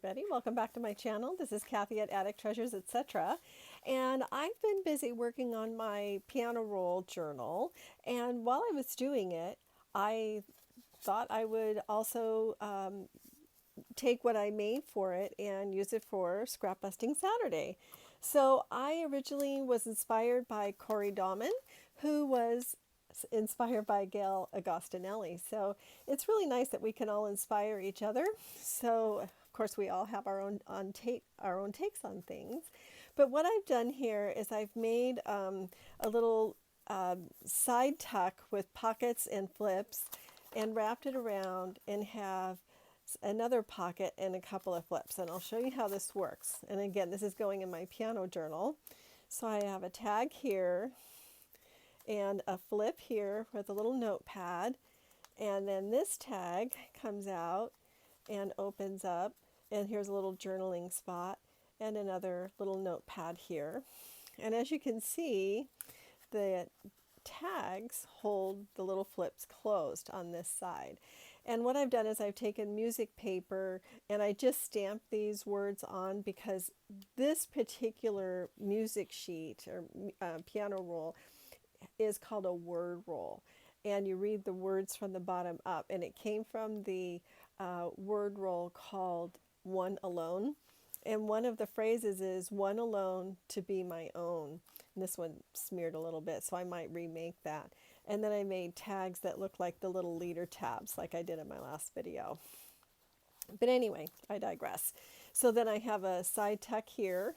everybody. Welcome back to my channel. This is Kathy at Attic Treasures, etc. And I've been busy working on my piano roll journal. And while I was doing it, I thought I would also take what I made for it and use it for Scrap Busting Saturday. So I originally was inspired by Corey Dahman, who was inspired by Gail Agostinelli. So it's really nice that we can all inspire each other. So of course we all have our own takes on things. But what I've done here is I've made a little side tuck with pockets and flips and wrapped it around and have another pocket and a couple of flips, and I'll show you how this works. And again, this is going in my piano journal. So I have a tag here and a flip here with a little notepad, and then this tag comes out and opens up, and here's a little journaling spot and another little notepad here. And as you can see, the tags hold the little flips closed on this side. And what I've done is I've taken music paper and I just stamped these words on, because this particular music sheet or piano roll is called a word roll, and you read the words from the bottom up, and it came from the word roll called One Alone, and one of the phrases is one alone to be my own. And this one smeared a little bit, so I might remake that. And then I made tags that look like the little leader tabs like I did in my last video. But anyway, I digress. So then I have a side tuck here,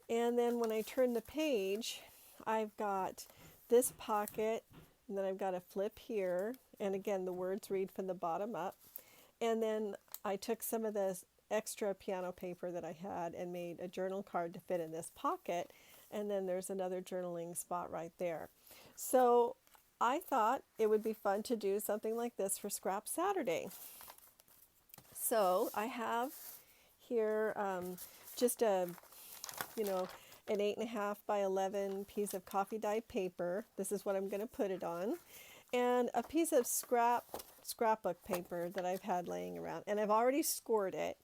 and then when I turn the page, I've got this pocket, and then I've got a flip here, and again the words read from the bottom up. And then I took some of this extra piano paper that I had and made a journal card to fit in this pocket, and then there's another journaling spot right there. So I thought it would be fun to do something like this for Scrap Saturday. So I have here just an 8.5 by 11 piece of coffee dyed paper. This is what I'm going to put it on, and a piece of scrapbook paper that I've had laying around, and I've already scored it,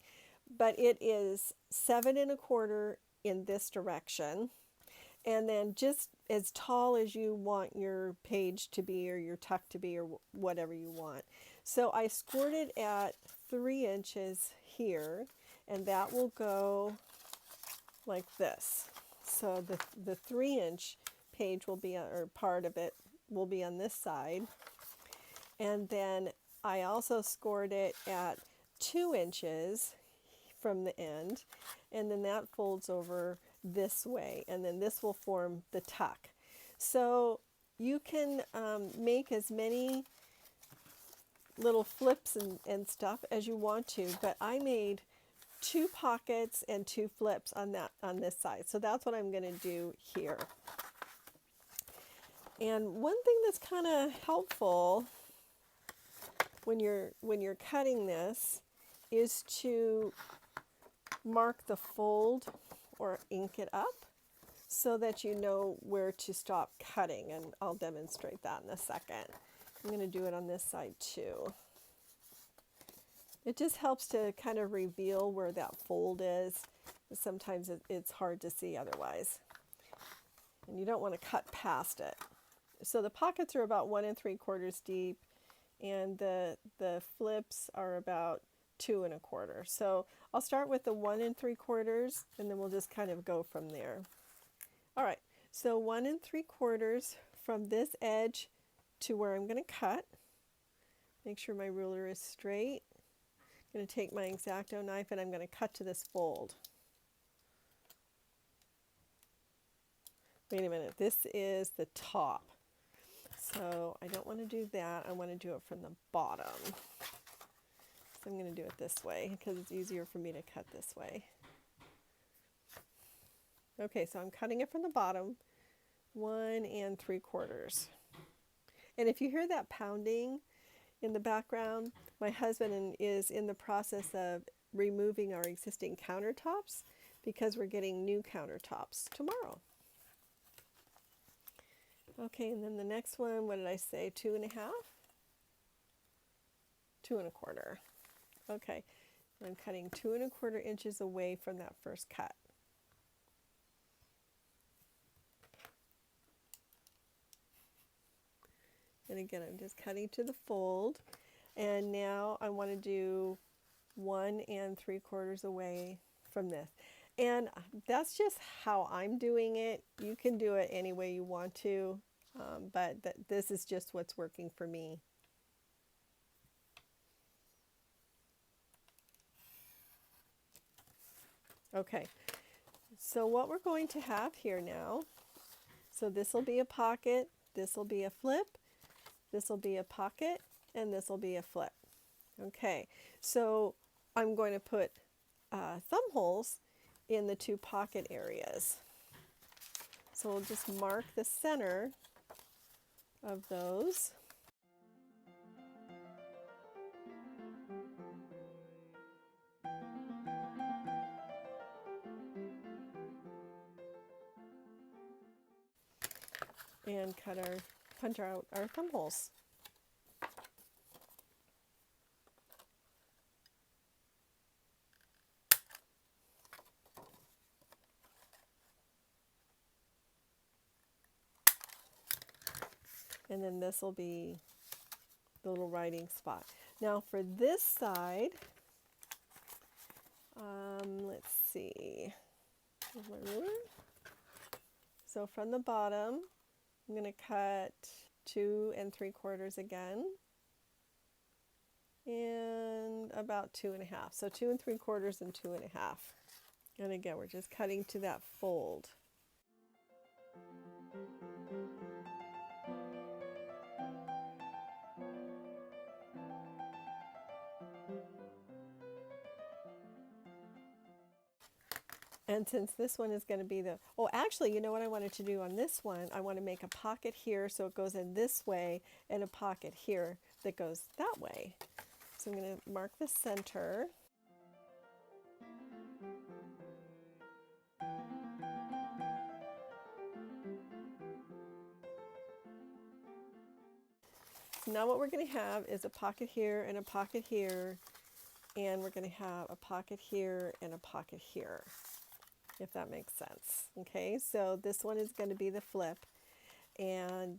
but it is 7 1/4 in this direction, and then just as tall as you want your page to be or your tuck to be or whatever you want. So I scored it at 3 inches here, and that will go like this. So the 3-inch page will be, or part of it will be on this side. And then I also scored it at 2 inches from the end, and then that folds over this way, and then this will form the tuck. So you can make as many little flips and stuff as you want to, but I made 2 pockets and 2 flips on this side. So that's what I'm going to do here. And one thing that's kind of helpful when you're cutting this is to mark the fold or ink it up so that you know where to stop cutting, and I'll demonstrate that in a second. I'm going to do it on this side too. It just helps to kind of reveal where that fold is. Sometimes it's hard to see otherwise, and you don't want to cut past it. So the pockets are about 1 3/4 deep, and the flips are about 2 1/4. So I'll start with the 1 3/4, and then we'll just kind of go from there. All right, so 1 3/4 from this edge to where I'm going to cut. Make sure my ruler is straight. I'm going to take my X-Acto knife and I'm going to cut to this fold. Wait a minute, this is the top. So I don't want to do that. I want to do it from the bottom. So I'm going to do it this way because it's easier for me to cut this way. Okay, so I'm cutting it from the bottom, 1 3/4. And if you hear that pounding in the background, my husband is in the process of removing our existing countertops because we're getting new countertops tomorrow. Okay, and then the next one, what did I say, 2 1/2? 2 1/4. Okay, I'm cutting 2¼ inches away from that first cut. And again, I'm just cutting to the fold. And now I want to do 1 3/4 away from this. And that's just how I'm doing it. You can do it any way you want to, but this is just what's working for me. Okay, so what we're going to have here now, so this will be a pocket, this will be a flip, this will be a pocket, and this will be a flip. Okay, so I'm going to put thumb holes in the 2 pocket areas. So we'll just mark the center of those. And punch out our thumb holes. And then this will be the little writing spot. Now for this side, let's see, here's my ruler. So from the bottom, I'm going to cut 2 3/4 again, and about 2½. So 2 3/4 and 2½. And again, we're just cutting to that fold. And since this one is going to be the, oh, actually, you know what I wanted to do on this one? I want to make a pocket here so it goes in this way, and a pocket here that goes that way. So I'm going to mark the center. So now what we're going to have is a pocket here and a pocket here, and we're going to have a pocket here and a pocket here, if that makes sense. Okay, so this one is going to be the flip, and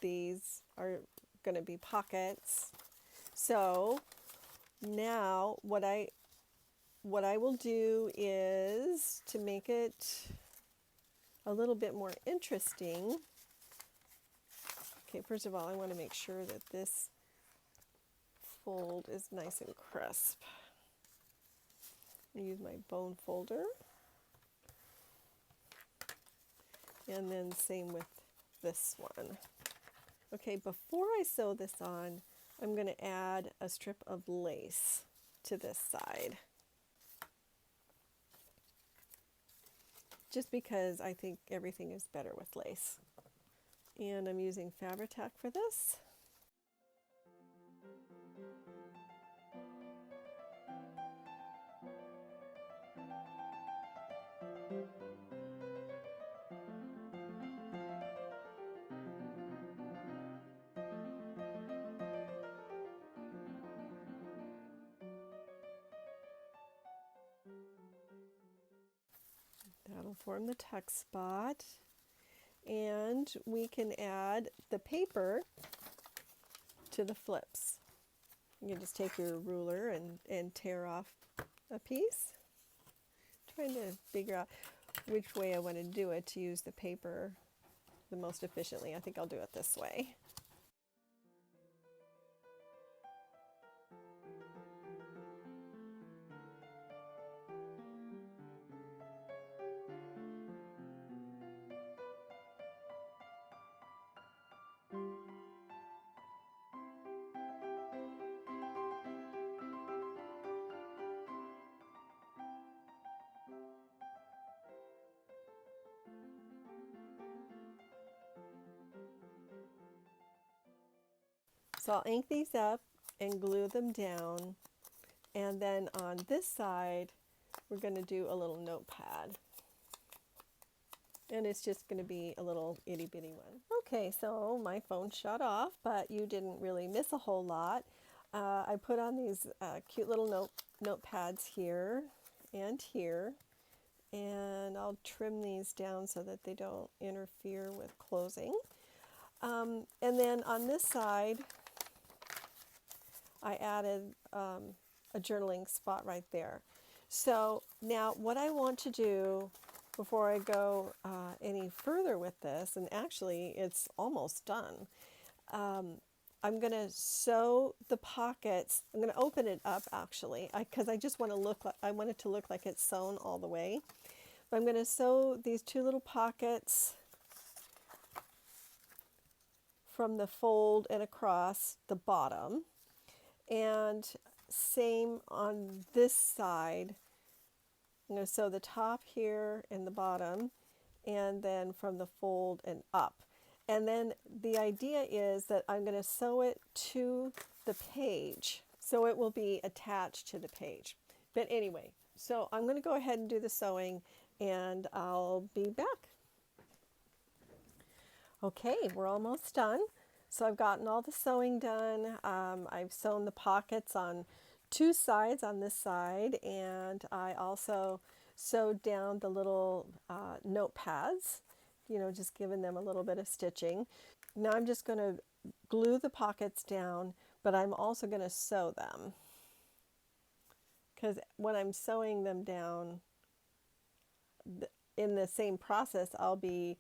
these are going to be pockets. So now what I will do is, to make it a little bit more interesting, okay, first of all, I want to make sure that this fold is nice and crisp. I use my bone folder. And then same with this one. Okay, before I sew this on, I'm going to add a strip of lace to this side. Just because I think everything is better with lace. And I'm using Fabri-Tac for this. That'll form the tuck spot. And we can add the paper to the flips. You can just take your ruler and tear off a piece. Trying to figure out which way I want to do it to use the paper the most efficiently. I think I'll do it this way. So I'll ink these up and glue them down, and then on this side we're going to do a little notepad, and it's just going to be a little itty bitty one. Okay, so my phone shut off, but you didn't really miss a whole lot. I put on these cute little note notepads here and here, and I'll trim these down so that they don't interfere with closing. And then on this side, I added a journaling spot right there. So now what I want to do before I go any further with this, and actually it's almost done, I'm going to sew the pockets. I'm going to open it up actually, because I just want to look like, I want it to look like it's sewn all the way. But I'm going to sew these two little pockets from the fold and across the bottom. And same on this side. I'm going to sew the top here and the bottom, and then from the fold and up. And then the idea is that I'm going to sew it to the page, so it will be attached to the page. But anyway, so I'm going to go ahead and do the sewing, and I'll be back. Okay, we're almost done. So I've gotten all the sewing done. I've sewn the pockets on two sides on this side, and I also sewed down the little notepads, you know, just giving them a little bit of stitching. Now I'm just going to glue the pockets down, but I'm also going to sew them, because when I'm sewing them down in the same process, I'll be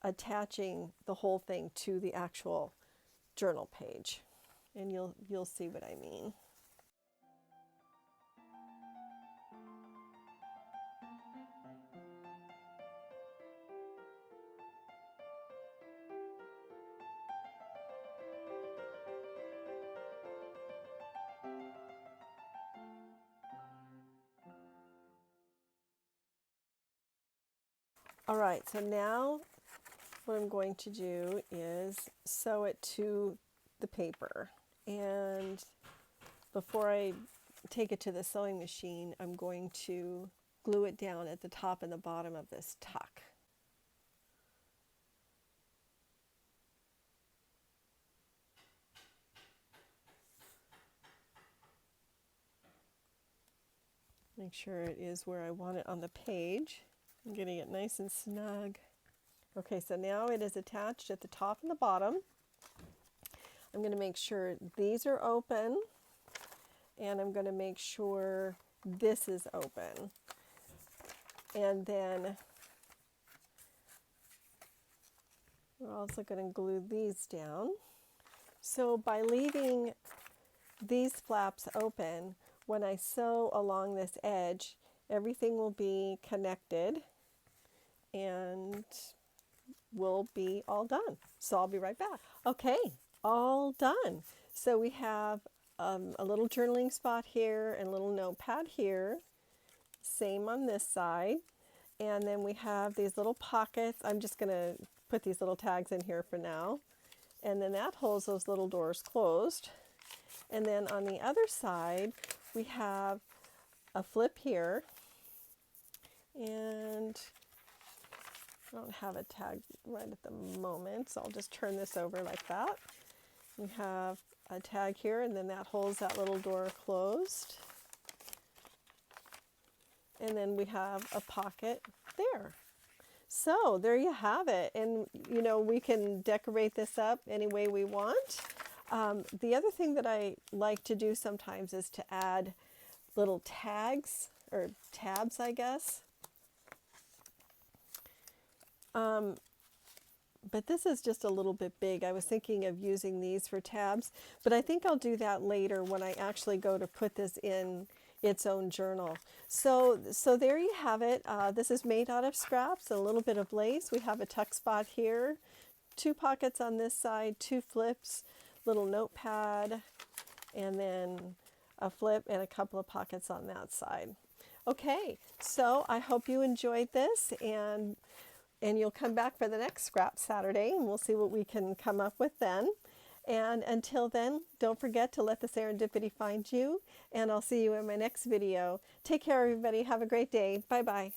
attaching the whole thing to the actual journal page, and you'll see what I mean. All right, so now what I'm going to do is sew it to the paper. And before I take it to the sewing machine, I'm going to glue it down at the top and the bottom of this tuck. Make sure it is where I want it on the page. I'm getting it nice and snug. Okay, so now it is attached at the top and the bottom. I'm going to make sure these are open, and I'm going to make sure this is open. And then we're also going to glue these down. So by leaving these flaps open, when I sew along this edge, everything will be connected and will be all done. So I'll be right back. Okay, all done. So we have a little journaling spot here and a little notepad here. Same on this side. And then we have these little pockets. I'm just going to put these little tags in here for now. And then that holds those little doors closed. And then on the other side, we have a flip here. And I don't have a tag right at the moment, so I'll just turn this over like that. We have a tag here, and then that holds that little door closed. And then we have a pocket there. So there you have it. And you know, we can decorate this up any way we want. The other thing that I like to do sometimes is to add little tags or tabs, I guess. But this is just a little bit big. I was thinking of using these for tabs, but I think I'll do that later when I actually go to put this in its own journal. So there you have it. This is made out of scraps, a little bit of lace. We have a tuck spot here, two pockets on this side, two flips, little notepad, and then a flip and a couple of pockets on that side. Okay, so I hope you enjoyed this, and you'll come back for the next Scrap Saturday, and we'll see what we can come up with then. And until then, don't forget to let the serendipity find you, and I'll see you in my next video. Take care, everybody. Have a great day. Bye-bye.